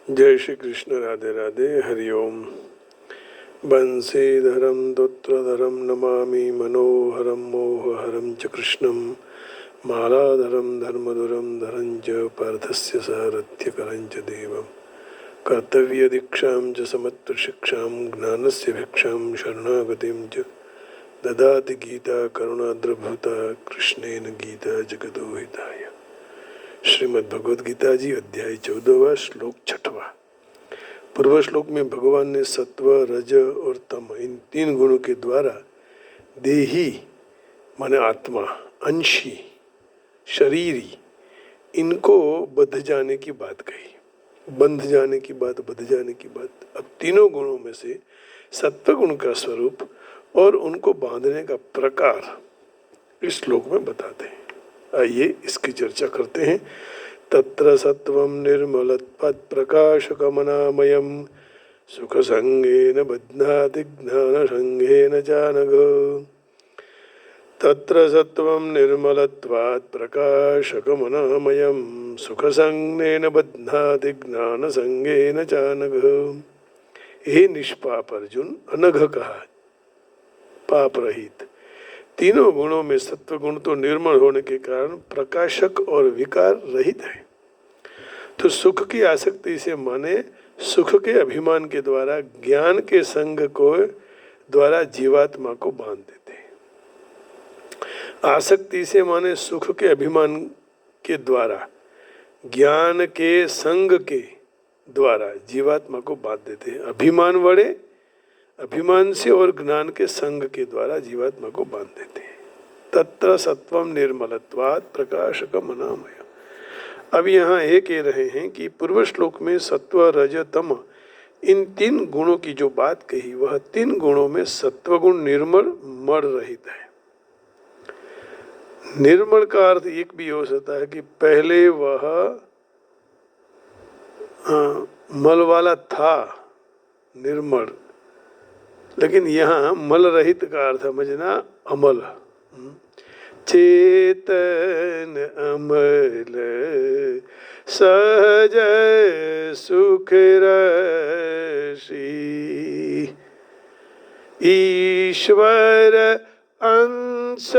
जय श्री कृष्ण। राधे राधे। हरिओम। बंशीधरम दुत्रधरम नमामि मनोहरम मोहहरम च कृष्णम मालाधरम धर्मधुरम धरं च पार्थस्य सारथ्यकरं च देवं कर्तव्यदीक्षां च समत्वशिक्षां ज्ञानस्य भिक्षां शरणागतिं च ददाति गीता करुणाद्रभूता कृष्णेन गीता जगतो हिताय। श्रीमद् भगवद गीता जी अध्याय 14वां श्लोक 6वां। पूर्व श्लोक में भगवान ने सत्व रज और तम इन तीन गुणों के द्वारा देही माने आत्मा, अंशी, शरीरी इनको बंध जाने की बात कही। बंध जाने की बात, बंध जाने की बात। अब तीनों गुणों में से सत्व गुण का स्वरूप और उनको बांधने का प्रकार इस श्लोक में बताते हैं। आइए इसकी चर्चा करते हैं। तत्र सत्वं निर्मलत्वात् प्रकाशकमनामयं सुखसंगेन बध्नाति ज्ञानसंगेन चानघ। तत्र सत्वं निर्मलत्वात् प्रकाशकमनामयं सुखसंगेन बध्नाति ज्ञानसंगेन चानघ। हे निष्पाप अर्जुन, अनघ कहा पाप रहित। तीनों गुणों में सत्व गुण तो निर्मल होने के कारण प्रकाशक और विकार रहित है। तो सुख की आसक्ति से माने सुख के अभिमान के द्वारा ज्ञान के संग को द्वारा जीवात्मा को बांध देते हैं। आसक्ति से माने सुख के अभिमान के द्वारा ज्ञान के संग के द्वारा जीवात्मा को बांध देते हैं। अभिमान वड़े अभिमान से और ज्ञान के संग के द्वारा जीवात्मा को बांध देते हैं। तत्र सत्वम निर्मलत्वात् प्रकाशकम अनामय। अब यहाँ ये कह रहे हैं कि पूर्व श्लोक में सत्व रज तम इन तीन गुणों की जो बात कही वह तीन गुणों में सत्व गुण निर्मल मल रहित है। निर्मल का अर्थ एक भी हो सकता है कि पहले वह मल वाला था निर्मल, लेकिन यहाँ मल रहित का अर्थ समझना अमल। चेतन अमल सहज सुख रसी ईश्वर अंश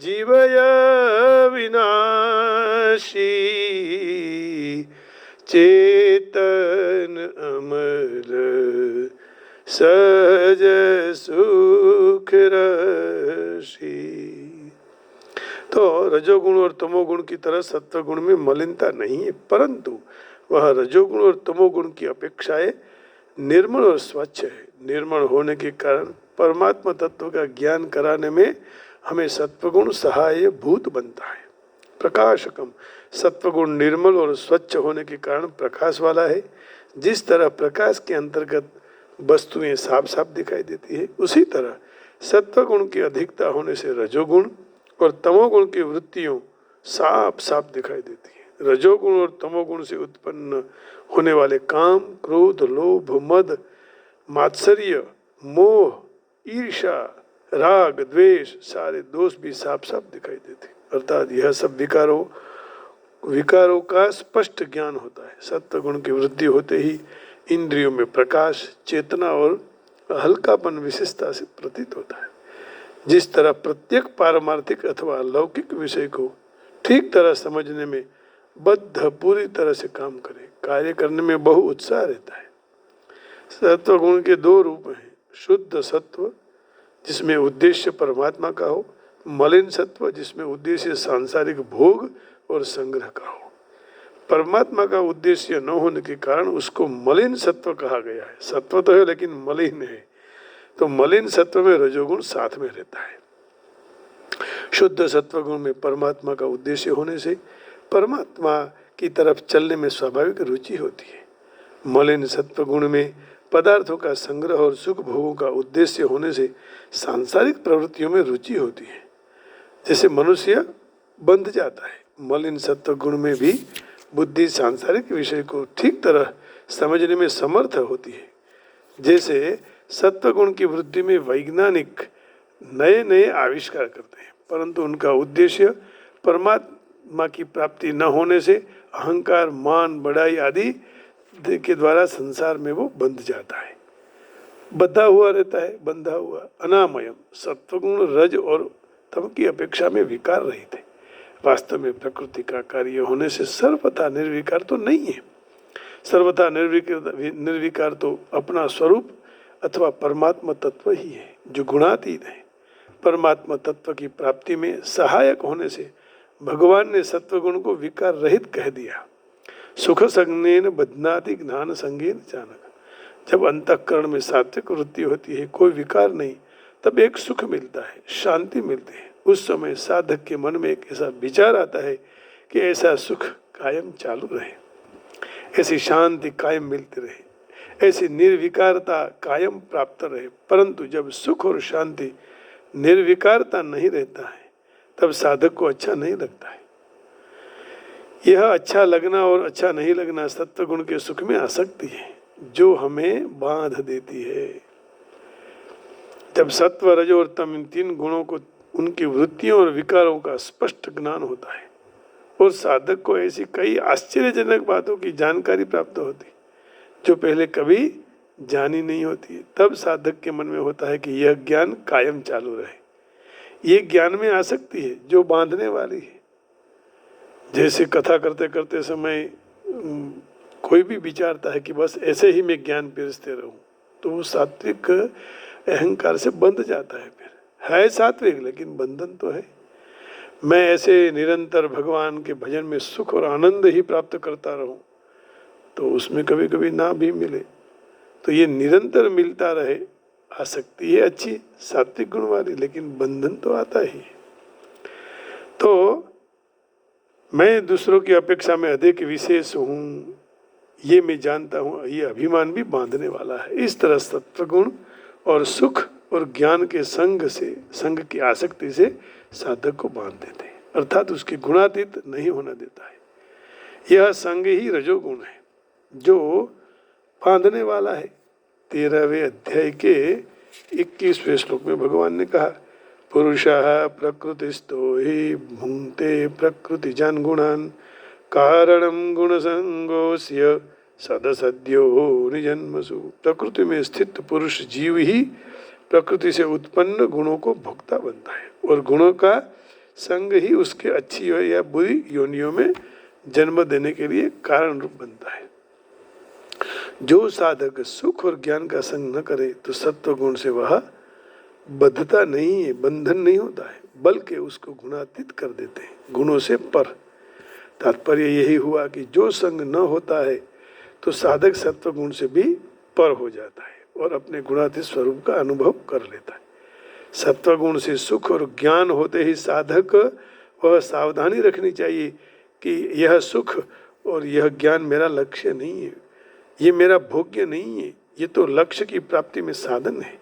जीवय विनाशी। चेतन अमल सहज सुख रसी। तो रजोगुण और तमोगुण की तरह सत्वगुण में मलिनता नहीं है, परंतु वह रजोगुण और तमोगुण की अपेक्षाएं निर्मल और स्वच्छ है। निर्मल होने के कारण परमात्मा तत्व का ज्ञान कराने में हमें सत्वगुण सहाय भूत बनता है। प्रकाशकम, सत्वगुण निर्मल और स्वच्छ होने के कारण प्रकाश वाला है। जिस तरह प्रकाश के अंतर्गत वस्तुएं साफ साफ दिखाई देती है, उसी तरह सत्वगुण की अधिकता होने से रजोगुण और तमोगुण की वृत्तियों साफ साफ दिखाई देती है। रजोगुण और तमोगुण से उत्पन्न होने वाले काम, क्रोध, लोभ, मद, मात्सर्य, मोह, ईर्ष्या, राग, द्वेष सारे दोष भी साफ साफ दिखाई देते हैं। अर्थात यह सब विकारों का स्पष्ट ज्ञान होता है। सत्व गुण की वृद्धि होते ही इंद्रियों में प्रकाश, चेतना और हल्कापन विशेषता से प्रतीत होता है। जिस तरह प्रत्येक पारमार्थिक अथवा लौकिक विषय को ठीक तरह समझने में बद्ध पूरी तरह से काम करे, कार्य करने में बहु उत्साह रहता है। सत्व गुण के दो रूप हैं, शुद्ध सत्व जिसमें उद्देश्य परमात्मा का हो, मलिन सत्व जिसमें उद्देश्य सांसारिक भोग और संग्रह का हो। परमात्मा का उद्देश्य न होने के कारण उसको मलिन सत्व कहा गया है। सत्व तो है लेकिन मलिन है, तो मलिन सत्व में रजोगुण साथ में रहता है। शुद्ध सत्व गुण में परमात्मा का उद्देश्य होने से परमात्मा की तरफ चलने में स्वाभाविक रुचि होती है। मलिन सत्व गुण में पदार्थों का संग्रह और सुख भोगों का उद्देश्य होने से सांसारिक प्रवृत्तियों में रुचि होती है। जैसे मनुष्य बंध जाता है, मलिन सत्व गुण में भी बुद्धि सांसारिक विषय को ठीक तरह समझने में समर्थ होती है। जैसे सत्व गुण की वृद्धि में वैज्ञानिक नए नए आविष्कार करते हैं, परंतु उनका उद्देश्य परमात्मा की प्राप्ति न होने से अहंकार, मान, बड़ाई आदि के द्वारा संसार में वो बंध जाता है, बंधा हुआ रहता है, बंधा हुआ। अनामयम, सत्वगुण रज और तम की अपेक्षा में विकार रहित है। वास्तव में प्रकृति का कार्य होने से सर्वथा निर्विकार तो नहीं है। सर्वथा निर्विकार तो अपना स्वरूप अथवा परमात्मा तत्व ही है, जो गुणातीत है। परमात्मा तत्व की प्राप्ति में सहायक होने से भगवान ने सत्वगुण को विकार रहित कह दिया। सुख संज्ञेन बध्नाति ज्ञान संज्ञेन चानक। जब अंतःकरण में सात्विक वृत्ति होती है, कोई विकार नहीं, तब एक सुख मिलता है, शांति मिलती है। उस समय साधक के मन में एक ऐसा विचार आता है कि ऐसा सुख कायम चालू रहे, ऐसी शांति कायम मिलती रहे, ऐसी निर्विकारता कायम प्राप्त रहे। परंतु जब सुख और शांति निर्विकारता नहीं रहता है, तब साधक को अच्छा नहीं लगता है। यह अच्छा लगना और अच्छा नहीं लगना सत्वगुण के सुख में आसक्ति है, जो हमें बांध देती है। जब सत्व, रजो और तम, इन तीन गुणों को, उनकी वृत्तियों और विकारों का स्पष्ट ज्ञान होता है और साधक को ऐसी कई आश्चर्यजनक बातों की जानकारी प्राप्त होती जो पहले कभी जानी नहीं होती है, तब साधक के मन में होता है कि यह ज्ञान कायम चालू रहे। ये ज्ञान में आसक्ति है जो बांधने वाली है। जैसे कथा करते करते समय कोई भी विचारता है कि बस ऐसे ही मैं ज्ञान पिरसते रहूं, तो वो सात्विक अहंकार से बंध जाता है। फिर है सात्विक, लेकिन बंधन तो है। मैं ऐसे निरंतर भगवान के भजन में सुख और आनंद ही प्राप्त करता रहूं, तो उसमें कभी कभी ना भी मिले, तो ये निरंतर मिलता रहे, आसक्ति है अच्छी सात्विक गुण वाली, लेकिन बंधन तो आता ही है। तो मैं दूसरों की अपेक्षा में अधिक विशेष हूँ, ये मैं जानता हूँ, ये अभिमान भी बांधने वाला है। इस तरह सत्वगुण और सुख और ज्ञान के संग की आसक्ति से साधक को बांध देते हैं, अर्थात उसके गुणातीत नहीं होना देता है। यह संग ही रजोगुण है जो बांधने वाला है। 13वें अध्याय के 21वें श्लोक में भगवान ने कहा, पुरुषः प्रकृतिस्थो हि भुंक्ते प्रकृतिजान् गुणान् कारणं गुणसंगोस्य सदसद्यो निजन्मसु। प्रकृति में स्थित पुरुष जीव ही प्रकृति से उत्पन्न गुणों को भोक्ता बनता है और गुणों का संग ही उसके अच्छी या बुरी योनियों में जन्म देने के लिए कारण रूप बनता है। जो साधक सुख और ज्ञान का संग न करे तो सत्व गुण से वह बद्धता नहीं है, बंधन नहीं होता है, बल्कि उसको गुणातीत कर देते हैं, गुणों से पर। तात्पर्य यही हुआ कि जो संग न होता है तो साधक सत्व गुण से भी पर हो जाता है और अपने गुणातीत स्वरूप का अनुभव कर लेता है। सत्व गुण से सुख और ज्ञान होते ही साधक वह सावधानी रखनी चाहिए कि यह सुख और यह ज्ञान मेरा लक्ष्य नहीं है, ये मेरा भोग्य नहीं है, ये तो लक्ष्य की प्राप्ति में साधन है।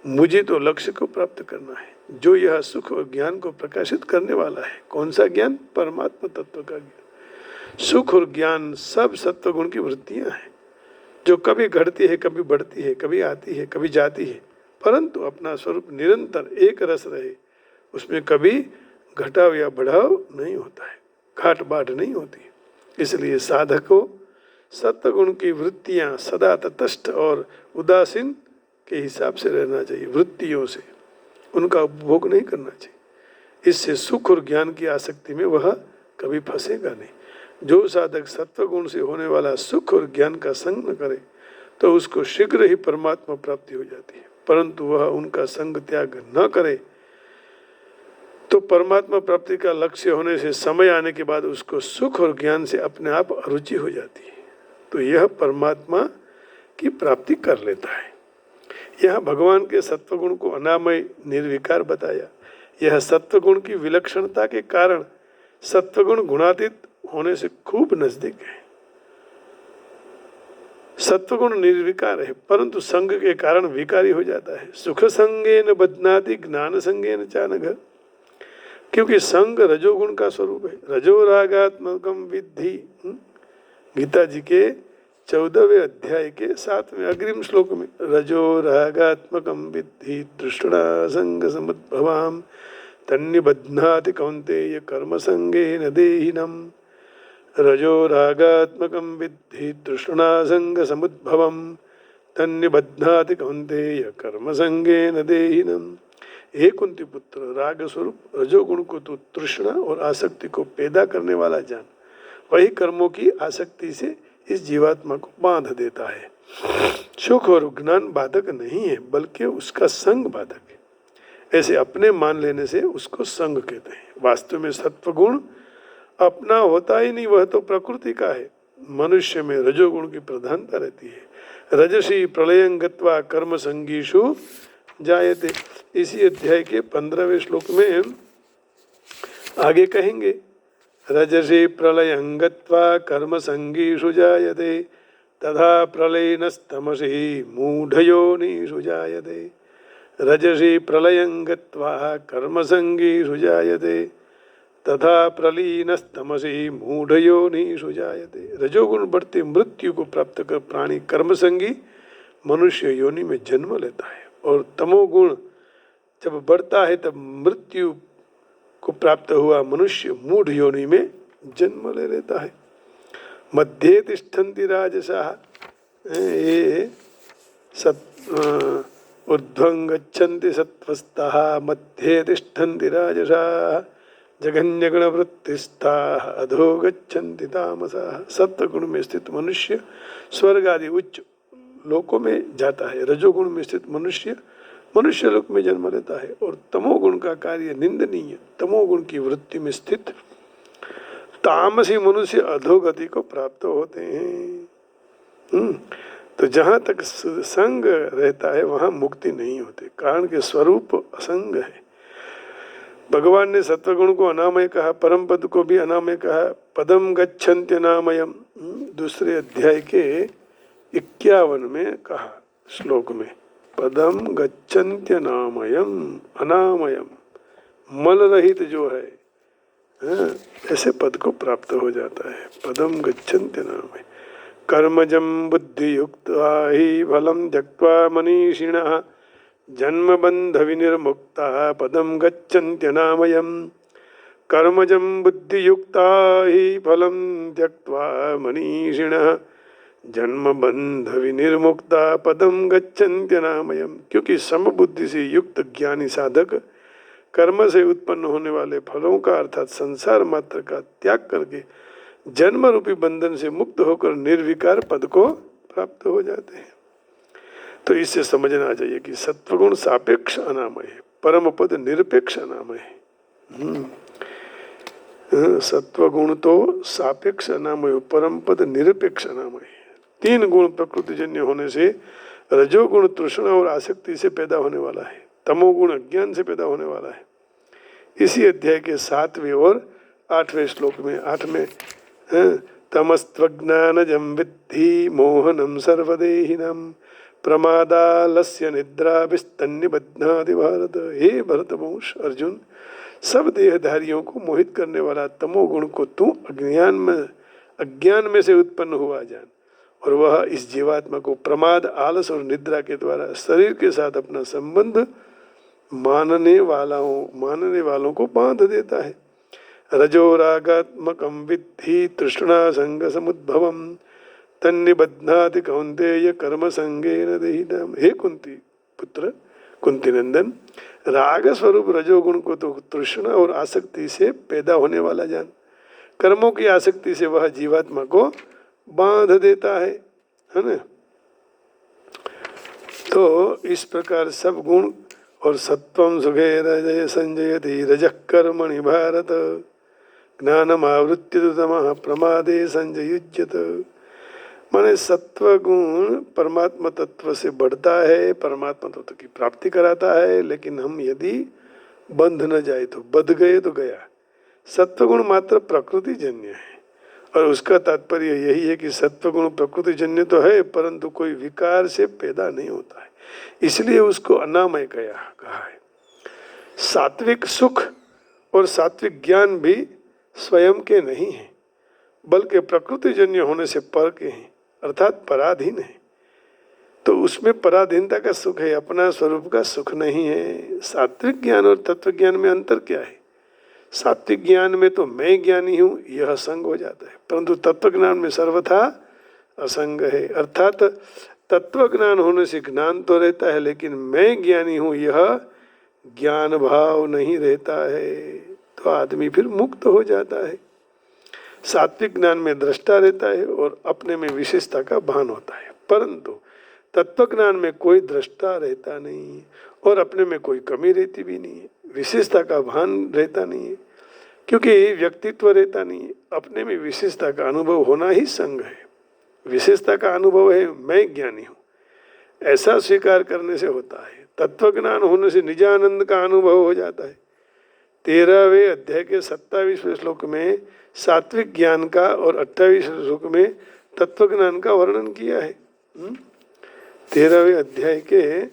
मुझे तो लक्ष्य को प्राप्त करना है, जो यह सुख और ज्ञान को प्रकाशित करने वाला है। कौन सा ज्ञान? परमात्मा तत्व का ज्ञान। सुख और ज्ञान सब सत्व गुण की वृत्तियां हैं, जो कभी घटती है, कभी बढ़ती है, कभी आती है, कभी जाती है, परंतु अपना स्वरूप निरंतर एक रस रहे, उसमें कभी घटाव या बढ़ाव नहीं होता है, घाट बाट नहीं होती। इसलिए साधक को सत्वगुण की वृत्तियां सदा तटस्थ और उदासीन के हिसाब से रहना चाहिए, वृत्तियों से उनका उपभोग नहीं करना चाहिए। इससे सुख और ज्ञान की आसक्ति में वह कभी फंसेगा नहीं। जो साधक सत्वगुण से होने वाला सुख और ज्ञान का संग न करे तो उसको शीघ्र ही परमात्मा प्राप्ति हो जाती है, परंतु वह उनका संग त्याग न करे तो परमात्मा प्राप्ति का लक्ष्य होने से समय आने के बाद उसको सुख और ज्ञान से अपने आप अरुचि हो जाती है, तो यह परमात्मा की प्राप्ति कर लेता है। यह भगवान के सत्वगुण को अनामय निर्विकार बताया। यह सत्वगुण की विलक्षणता के कारण सत्वगुण गुणातीत होने से खूब नजदीक है। सत्वगुण निर्विकार है, परंतु संग के कारण विकारी हो जाता है। सुख संगेन बध्नाति ज्ञान संगेन चानघ। क्योंकि संग रजोगुण का स्वरूप है। रजो रागात्मकम विद्धि। गीता जी के 14वें अध्याय के 7वें अग्रिम श्लोक में रजो रागात्मकम विद्धि तृष्णा संग समुद्भवाम तन्निबध्नाति कौन्तेय कर्म संगेन देहिनम। रजो रागात्मकं विद्धि तृष्णासंगसमुद्भवं तन्निबध्नाति कौन्तेय कर्मसंगेन देहिनम्। हे कुंती पुत्र, राग स्वरूप रजोगुण को तू तृष्णा और आसक्ति को पैदा करने वाला जान। वही कर्मों की आसक्ति से इस जीवात्मा को बांध देता है। सुख और ज्ञान बाधक नहीं है, बल्कि उसका संग बाधक है। ऐसे अपने मान लेने से उसको संग कहते हैं। वास्तव में सत्वगुण अपना होता ही नहीं, वह तो प्रकृति का है। मनुष्य में रजोगुण की प्रधानता रहती है। रजसी प्रलयं गत्वा कर्म संगीषु जायते। इसी अध्याय के 15वें श्लोक में आगे कहेंगे, रजसी प्रलयं गत्वा कर्म संगीषु जायते तथा प्रलयनस्तमसि मूढ़योनिषु जायते। रजसी प्रलयं गत्वा कर्म संगीषु जायते तथा प्रलीनस्तमसि मूढ़योनिषु जायते। रजोगुण बढ़ते मृत्यु को प्राप्त कर प्राणी कर्मसंगी मनुष्य योनि में जन्म लेता है, और तमोगुण जब बढ़ता है तब मृत्यु को प्राप्त हुआ मनुष्य मूढ़ योनि में जन्म ले लेता है। मध्ये तिष्ठन्ति राजसाः, ये ऊर्ध्वं गच्छन्ति सत्त्वस्ताः मध्ये तिष्ठन्ति राजसाः जघन्यगुणवृत्तिस्ताः अधो गच्छन्ति तामसाः। सत्वगुण में स्थित मनुष्य स्वर्ग आदि उच्च लोकों में जाता है। रजोगुण में स्थित मनुष्य मनुष्य लोक में जन्म लेता है, और तमोगुण का कार्य निंदनीय तमोगुण की वृत्ति में स्थित तामसी मनुष्य अधोगति को प्राप्त होते हैं। तो जहाँ तक संग रहता है वहाँ मुक्ति नहीं होती, कारण के स्वरूप असंग है। भगवान ने सत्वगुण को अनामय कहा, परम पद को भी अनामय कहा। पदम गच्छन्त्य अनामयम, दूसरे अध्याय के 51 में कहा श्लोक में, पदम गच्छन्त्य अनामयम, अनामयम मल रहित जो है, ऐसे पद को प्राप्त हो जाता है। पदम गच्छन्त्य अनामय कर्मजं बुद्धियुक्ता हि फलं त्यक्त्वा मनीषिणः जन्मबंध विनिर्मुक्ता पदम गच्छन्त्यनामयम्। कर्मजं बुद्धियुक्ता हि फलं त्यक्त्वा मनीषिणः जन्मबंध विनिर्मुक्ता पदम गच्छन्त्यनामयम्। क्योंकि समबुद्धि से युक्त ज्ञानी साधक कर्म से उत्पन्न होने वाले फलों का अर्थात संसार मात्र का त्याग करके जन्म रूपी बंधन से मुक्त होकर निर्विकार पद को प्राप्त हो जाते हैं। तो इससे समझना चाहिए कि सत्वगुण सापेक्ष अनामय है, परम पद निरपेक्ष अनामय है। सत्वगुण तो सापेक्ष अनामय, परम पद निरपेक्ष अनामय है। 3 गुण प्रकृतिजन्य होने से रजोगुण तृष्णा और आसक्ति से पैदा होने वाला है, तमोगुण अज्ञान से पैदा होने वाला है। इसी अध्याय के 7वें और 8वें श्लोक में 8 में तमस्त्वज्ञानजं विद्धि मोहनम सर्वदेहिनम प्रमादालस्य निद्रा विस्तन्निबध्नाति भारत। हे भरतवंश अर्जुन, सब देहधारियों को मोहित करने वाला तमोगुण को तू अज्ञान में से उत्पन्न हुआ जान, और वह इस जीवात्मा को प्रमाद, आलस और निद्रा के द्वारा शरीर के साथ अपना संबंध मानने वालों को बांध देता है। रजो रागात्मकं विद्धि तृष्णा संग समुद्भवम् तन्निबध्नाति कौन्तेय कर्म संगेन देहिनम्। हे कुंती पुत्र, कुंती नंदन, राग स्वरूप रजोगुण को तो तृष्णा और आसक्ति से पैदा होने वाला जान। कर्मों की आसक्ति से वह जीवात्मा को बांध देता है ना। तो इस प्रकार सब गुण और सत्वं सुखे रजय संजयति रजः कर्मणि भारत ज्ञानमावृत्य तमः प्रमादे संजयुज्यत। माने सत्व गुण परमात्मा तत्व से बढ़ता है, परमात्मा तत्व की प्राप्ति कराता है, लेकिन हम यदि बंध न जाए तो बध गए तो गया। सत्वगुण मात्र प्रकृति जन्य है, और उसका तात्पर्य यही है कि सत्वगुण प्रकृति जन्य तो है, परंतु कोई विकार से पैदा नहीं होता है, इसलिए उसको अनामय कहा है। सात्विक सुख और सात्विक ज्ञान भी स्वयं के नहीं है, बल्कि प्रकृति जन्य होने से पर के हैं, अर्थात पराधीन है। तो उसमें पराधीनता का सुख है, अपना स्वरूप का सुख नहीं है। सात्विक ज्ञान और तत्व ज्ञान में अंतर क्या है? सात्विक ज्ञान में तो मैं ज्ञानी हूँ यह संग हो जाता है, परंतु तत्व ज्ञान में सर्वथा असंग है। अर्थात तत्व ज्ञान होने से ज्ञान तो रहता है, लेकिन मैं ज्ञानी हूँ यह ज्ञान भाव नहीं रहता है, तो आदमी फिर मुक्त हो जाता है। सात्विक ज्ञान में दृष्टा रहता है और अपने में विशेषता का भान होता है, परंतु तत्व ज्ञान में कोई दृष्टा रहता नहीं और अपने में कोई कमी रहती भी नहीं है, विशेषता का भान रहता नहीं है, क्योंकि व्यक्तित्व रहता नहीं है। अपने में विशेषता का अनुभव होना ही संग है। विशेषता का अनुभव है मैं ज्ञानी हूँ, ऐसा स्वीकार करने से होता है। तत्व ज्ञान होने से निजानंद का अनुभव हो जाता है। 13वें अध्याय के 27वें श्लोक में सात्विक ज्ञान का और 28वें श्लोक में तत्व ज्ञान का वर्णन किया है। 13वें अध्याय के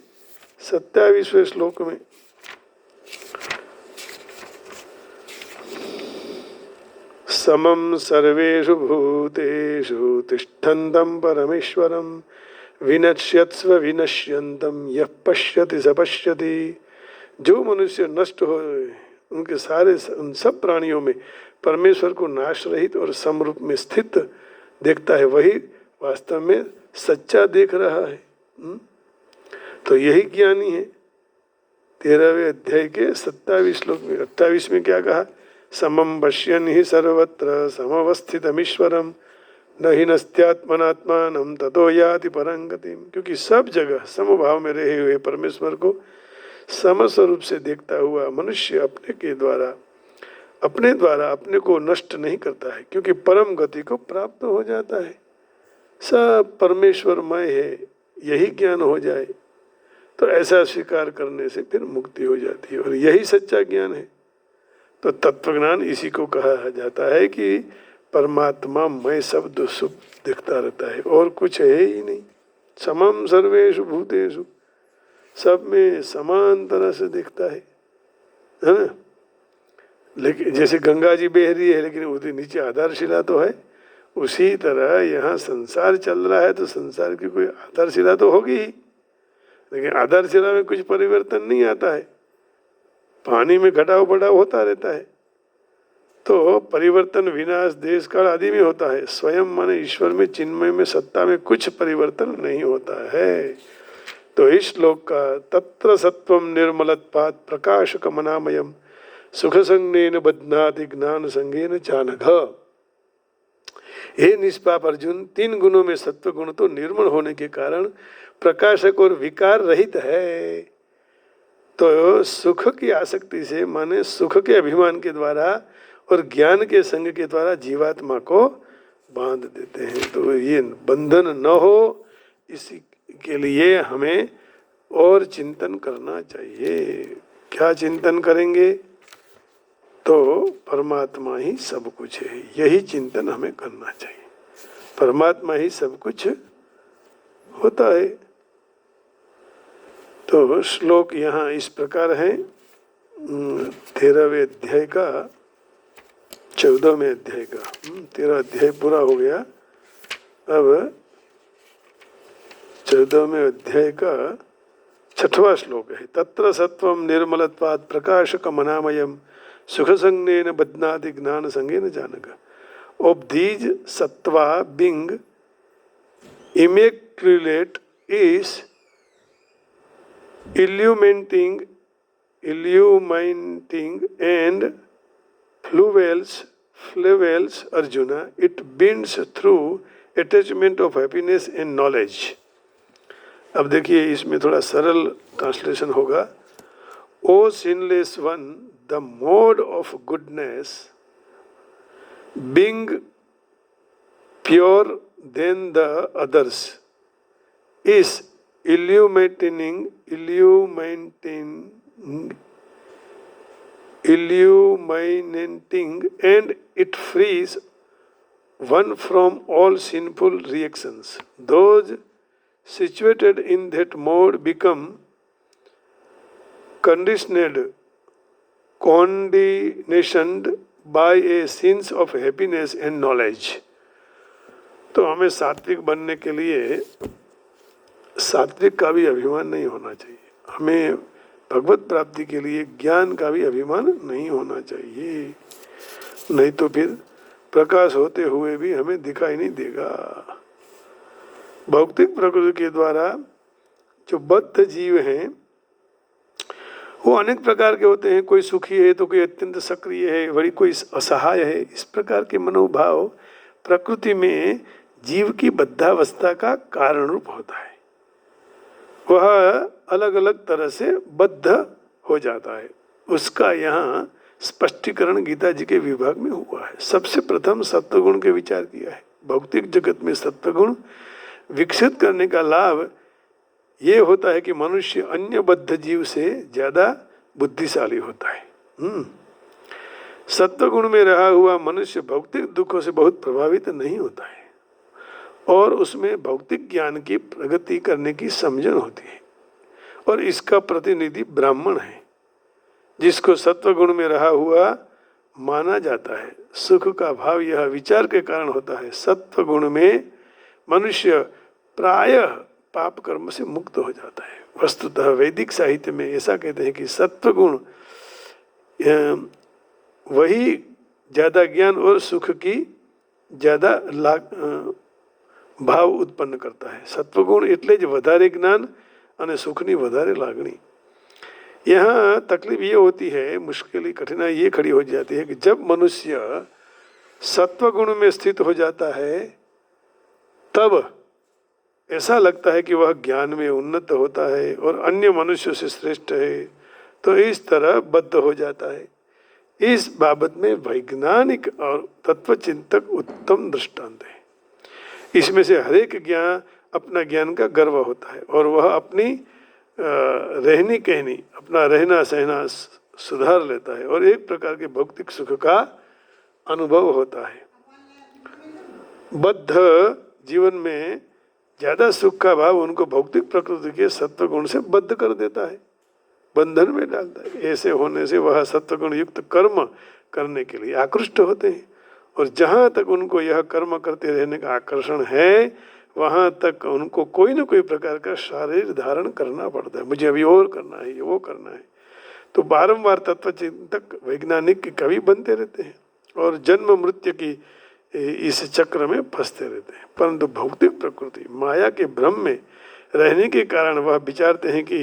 27वें श्लोक में समम सर्वेषु भूतेषु तिष्ठन्तं परमेश्वरं विनश्यत्स्व विनश्यन्तं यः पश्यति स पश्यति। जो मनुष्य नष्ट हो उनके सारे उन सब प्राणियों में परमेश्वर को नाश रहित और समरूप में स्थित देखता है, वही वास्तव में सच्चा देख रहा है। तो यही ज्ञानी है। 13वें अध्याय के 27 श्लोक में 28 में क्या कहा? समम पश्यन् हि सर्वत्र समवस्थितमीश्वरम न हि नस्त्यात्मनात्मानं ततो याति परं गतिम। क्योंकि सब जगह समभाव में रहे हुए परमेश्वर को समस्वरूप से देखता हुआ मनुष्य अपने द्वारा अपने को नष्ट नहीं करता है, क्योंकि परम गति को प्राप्त हो जाता है। सब परमेश्वरमय है, यही ज्ञान हो जाए तो ऐसा स्वीकार करने से फिर मुक्ति हो जाती है, और यही सच्चा ज्ञान है। तो तत्वज्ञान इसी को कहा जाता है कि परमात्मा मैं शब्द सुख दिखता रहता है और कुछ है ही नहीं। समम सर्वेषु भूतेषु, सब में समान तरह से दिखता है ना। लेकिन जैसे गंगा जी बह रही है लेकिन उसके नीचे आधारशिला तो है, उसी तरह यहाँ संसार चल रहा है तो संसार की कोई आधारशिला तो होगी ही, लेकिन आधारशिला में कुछ परिवर्तन नहीं आता है। पानी में घटाव बढ़ाव होता रहता है, तो परिवर्तन विनाश देश काल आदि में होता है। स्वयं माने ईश्वर में, चिन्मय में, सत्ता में कुछ परिवर्तन नहीं होता है। तो इस श्लोक का तत्र सत्वम निर्मलत्वात् प्रकाशकमनामयम् सुख संज्ञेन बध्नाति ज्ञान संज्ञेन चानघ। हे निष्पाप अर्जुन, 3 गुणों में सत्व गुण तो निर्मल होने के कारण प्रकाशक और विकार रहित है। तो सुख की आसक्ति से माने सुख के अभिमान के द्वारा और ज्ञान के संग के द्वारा जीवात्मा को बांध देते हैं। तो ये बंधन न हो, इसी के लिए हमें और चिंतन करना चाहिए। क्या चिंतन करेंगे? तो परमात्मा ही सब कुछ है, यही चिंतन हमें करना चाहिए। परमात्मा ही सब कुछ होता है। तो श्लोक यहाँ इस प्रकार है। 13वें अध्याय का 14वें अध्याय का 13 अध्याय पूरा हो गया। अब 14वें अध्याय का 6वां श्लोक है। तत्र सत्वम निर्मलत्वात् प्रकाशकमनामयम् सुख संज्ञेन बध्नाति ज्ञान संज्ञेन जानघ। Of these sattva being immaculate is illuminating and fuels Arjuna. It binds through attachment of happiness and knowledge. अब देखिए इसमें थोड़ा सरल ट्रांसलेशन होगा। O sinless one, the mode of goodness, being pure than the others, is illuminating and it frees one from all sinful reactions. Those situated in that mode become conditioned by a sense of happiness and knowledge. तो हमें सात्विक बनने के लिए सात्विक का भी अभिमान नहीं होना चाहिए। हमें भगवत प्राप्ति के लिए ज्ञान का भी अभिमान नहीं होना चाहिए, नहीं तो फिर प्रकाश होते हुए भी हमें दिखाई नहीं देगा। भौतिक प्रकृति के द्वारा जो बद्ध जीव हैं वो अनेक प्रकार के होते हैं, कोई सुखी है तो कोई अत्यंत सक्रिय है, वही कोई असहाय है। इस प्रकार के मनोभाव प्रकृति में जीव की बद्धावस्था का कारण रूप होता है। वह अलग अलग तरह से बद्ध हो जाता है। उसका यहाँ स्पष्टीकरण गीता जी के विभाग में हुआ है। सबसे प्रथम सत्वगुण के विचार किया है। भौतिक जगत में सत्वगुण विकसित करने का लाभ ये होता है कि मनुष्य अन्य बद्ध जीव से ज्यादा बुद्धिशाली होता है। सत्वगुण में रहा हुआ मनुष्य भौतिक दुखों से बहुत प्रभावित नहीं होता है और उसमें भौतिक ज्ञान की प्रगति करने की समझन होती है। और इसका प्रतिनिधि ब्राह्मण है, जिसको सत्वगुण में रहा हुआ माना जाता है। सुख का भाव यह विचार के कारण होता है। सत्वगुण में मनुष्य प्रायः पाप कर्म से मुक्त हो जाता है। वस्तुतः वैदिक साहित्य में ऐसा कहते हैं कि सत्वगुण वही ज्यादा ज्ञान और सुख की ज्यादा ભાવ ઉત્પન્ન કરતા है। સત્વગુણ એટલે જ વધારે જ્ઞાન અને સુખની વધારે લાગણી। यहाँ तकलीफ ये होती है, मुश्किल कठिनाई ये खड़ी हो जाती है कि जब मनुष्य सत्वगुण में स्थित हो जाता है तब ऐसा लगता है कि वह ज्ञान में उन्नत होता है और अन्य मनुष्यों से श्रेष्ठ है, तो इस तरह बद्ध हो जाता है। इस बाबत में वैज्ञानिक और तत्वचिंतक उत्तम दृष्टांत है। इसमें से हरेक ज्ञान अपना ज्ञान का गर्व होता है और वह अपनी रहनी कहनी, अपना रहना सहना सुधार लेता है और एक प्रकार के भौतिक सुख का अनुभव होता है। बद्ध जीवन में ज्यादा सुख का भाव उनको भौतिक प्रकृति के सत्वगुण से बद्ध कर देता है, बंधन में डालता है। ऐसे होने से वह सत्वगुण युक्त कर्म करने के लिए आकृष्ट होते हैं और जहाँ तक उनको यह कर्म करते रहने का आकर्षण है वहाँ तक उनको कोई न कोई प्रकार का शारीर धारण करना पड़ता है। मुझे अभी और करना है, ये वो करना है। तो बारंबार तत्वचिंतक वैज्ञानिक कवि बनते रहते हैं और जन्म मृत्यु की इस चक्र में फंसते रहते हैं। परंतु भौतिक प्रकृति माया के भ्रम में रहने के कारण वह विचारते हैं कि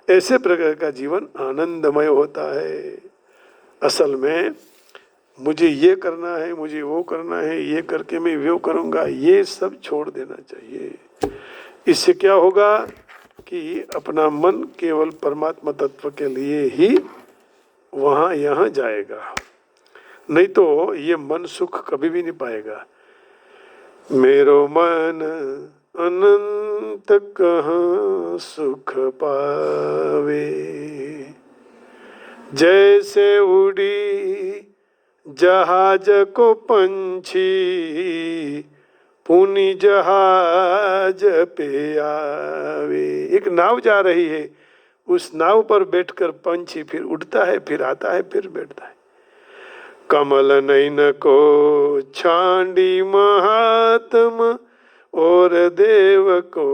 ऐसे प्रकार का जीवन आनंदमय होता है। असल में मुझे ये करना है, मुझे वो करना है, ये करके मैं वो करूँगा, ये सब छोड़ देना चाहिए। इससे क्या होगा कि अपना मन केवल परमात्मा तत्व के लिए ही वहाँ यहाँ जाएगा, नहीं तो ये मन सुख कभी भी नहीं पाएगा। मेरो मन अनंत कहाँ सुख पावे, जैसे उड़ी जहाज को पंछी पुनी जहाज पे आवे। एक नाव जा रही है, उस नाव पर बैठकर पंछी फिर उड़ता है, फिर आता है, फिर बैठता है। कमल नयन को छांडी महात्म और देव को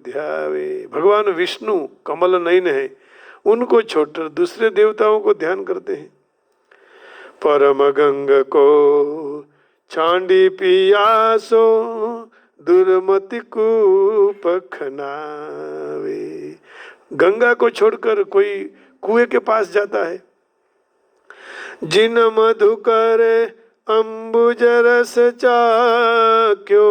ध्यावे। भगवान विष्णु कमल नयन है, उनको छोड़कर दूसरे देवताओं को ध्यान करते हैं। परम गंग को छांडी पियासो दुर्मति कूप खनावे। गंगा को छोड़कर कोई कुएं के पास जाता है। जिन मधुकर अम्बुज रस चाख्यो,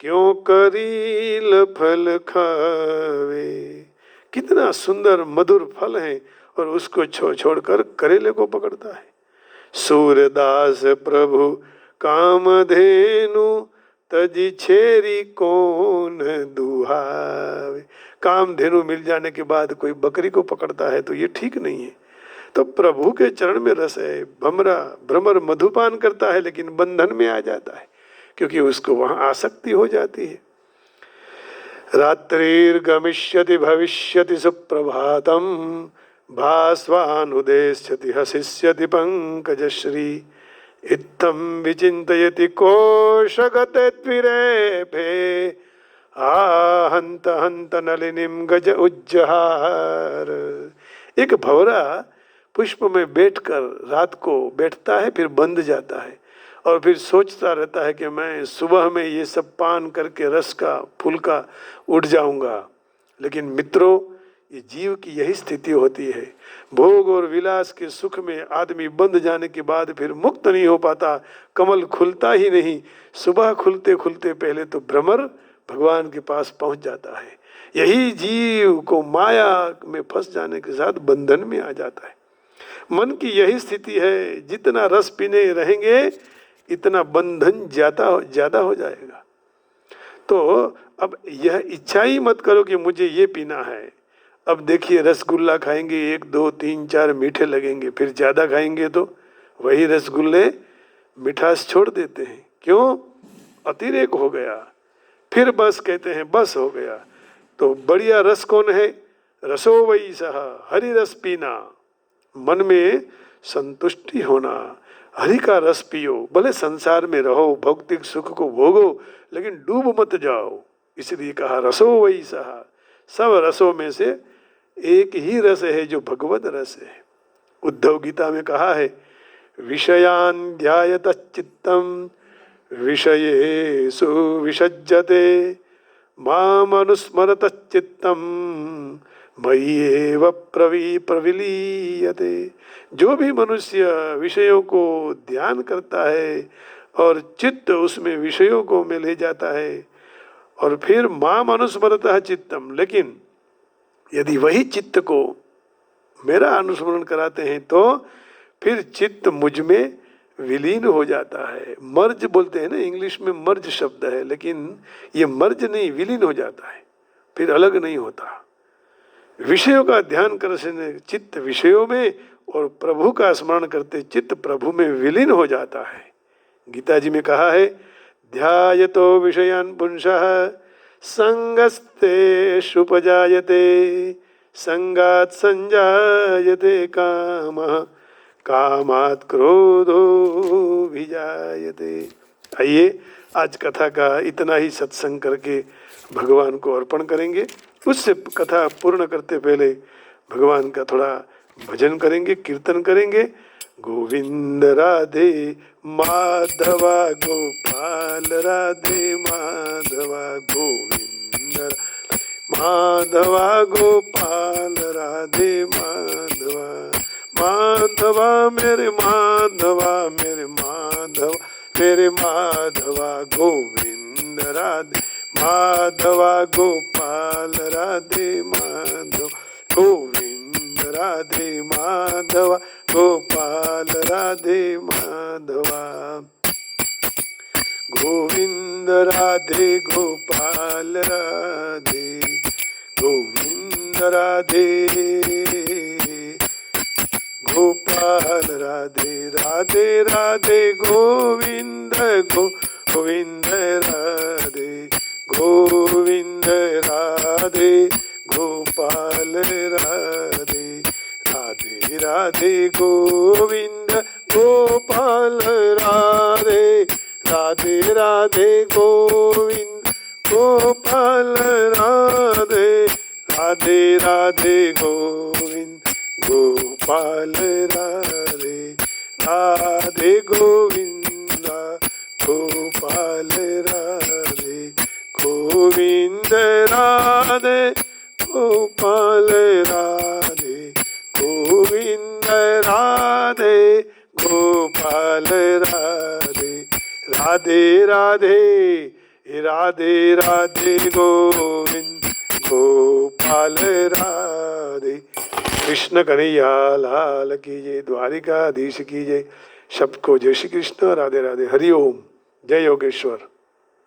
क्यों करील फल खावे। कितना सुंदर मधुर फल है और उसको छोड़कर करेले को पकड़ता है। सूरदास प्रभु कामधेनु तजी छेरी कौन दुहावे। कामधेनु मिल जाने के बाद कोई बकरी को पकड़ता है तो ये ठीक नहीं है। तो प्रभु के चरण में रस है, भ्रमर मधुपान करता है लेकिन बंधन में आ जाता है क्योंकि उसको वहां आसक्ति हो जाती है। रात्रिर्गमिष्यति भविष्यति सुप्रभातम, भास्वानुदेश्यति हसिष्यति पंकजश्री। इत्थं विचिन्तयति कोशगते त्विरेफे, हंत हंत नलिनीम गज उज्जहार। एक भंवरा पुष्प में बैठकर रात को बैठता है, फिर बंध जाता है और फिर सोचता रहता है कि मैं सुबह में ये सब पान करके रस का फूल का उठ जाऊंगा। लेकिन मित्रों, ये जीव की यही स्थिति होती है। भोग और विलास के सुख में आदमी बंध जाने के बाद फिर मुक्त नहीं हो पाता, कमल खुलता ही नहीं। सुबह खुलते खुलते पहले तो भ्रमर भगवान के पास पहुंच जाता है। यही जीव को माया में फंस जाने के साथ बंधन में आ जाता है। मन की यही स्थिति है, जितना रस पीने रहेंगे इतना बंधन ज्यादा हो जाएगा। तो अब यह इच्छा ही मत करो कि मुझे ये पीना है। अब देखिए, रसगुल्ला खाएंगे, 1 2 3 4 मीठे लगेंगे, फिर ज्यादा खाएंगे तो वही रसगुल्ले मिठास छोड़ देते हैं। क्यों? अतिरेक हो गया। फिर बस कहते हैं बस हो गया। तो बढ़िया रस कौन है? रसो वही सहा, हरि रस पीना, मन में संतुष्टि होना। हरि का रस पियो, भले संसार में रहो, भौतिक सुख को भोगो, लेकिन डूब मत जाओ। इसलिए कहा रसो वही सहा। सब रसों में से एक ही रस है जो भगवत रस है। उद्धव गीता में कहा है, विषयान् ध्यायतः चित्तम विषयेषु विषज्यते माम अनुस्मरतः चित्तम मय्येव प्रविलीयते। जो भी मनुष्य विषयों को ध्यान करता है और चित्त उसमें विषयों को में ले जाता है, और फिर माम अनुस्मरतः चित्तम, लेकिन यदि वही चित्त को मेरा अनुस्मरण कराते हैं तो फिर चित्त मुझ में विलीन हो जाता है। मर्ज बोलते हैं ना, इंग्लिश में मर्ज शब्द है, लेकिन ये मर्ज नहीं, विलीन हो जाता है, फिर अलग नहीं होता। विषयों का ध्यान करने चित्त विषयों में, और प्रभु का स्मरण करते चित्त प्रभु में विलीन हो जाता है। गीता जी में कहा है, ध्यायतो विषयान् पुंसः संगस्तेषु उपजायते संगात् संजायते कामः कामात् क्रोधो विजायते। आइए आज कथा का इतना ही सत्संग करके भगवान को अर्पण करेंगे। उससे कथा पूर्ण करते पहले भगवान का थोड़ा भजन करेंगे, कीर्तन करेंगे। गोविंद राधे माधवा गोपाल राधे माधवा गोविंद माधवा गोपाल राधे माधवा माधवा मेरे माधवा मेरे माधवा मेरे माधवा गोविंद राधे माधवा गोपाल राधे माधव गोविंद राधे माधवा गोपाल राधे माधवा गोविंद राधे गोपाल राधे गोविंद राधे गोपाल राधे राधे राधे गोविंद गोविंद राधे गोविंद राधे गोपाल राधे राधे राधे गोविंद गोपाल राधे राधे राधे गोविंद गोपाल राधे राधे राधे गोविंद गोपाल राधे राधे गोविंद गोपाल राधे गोविंद राधे गोपाल राधे गोविंद राधे गोपाल राधे राधे राधे राधे राधे गोविंद गोपाल राधे। कृष्ण कन्हैया लाल की जय, द्वारिकाधीश की जय। सबको जय श्री कृष्ण, राधे राधे, हरि ओम, जय योगेश्वर।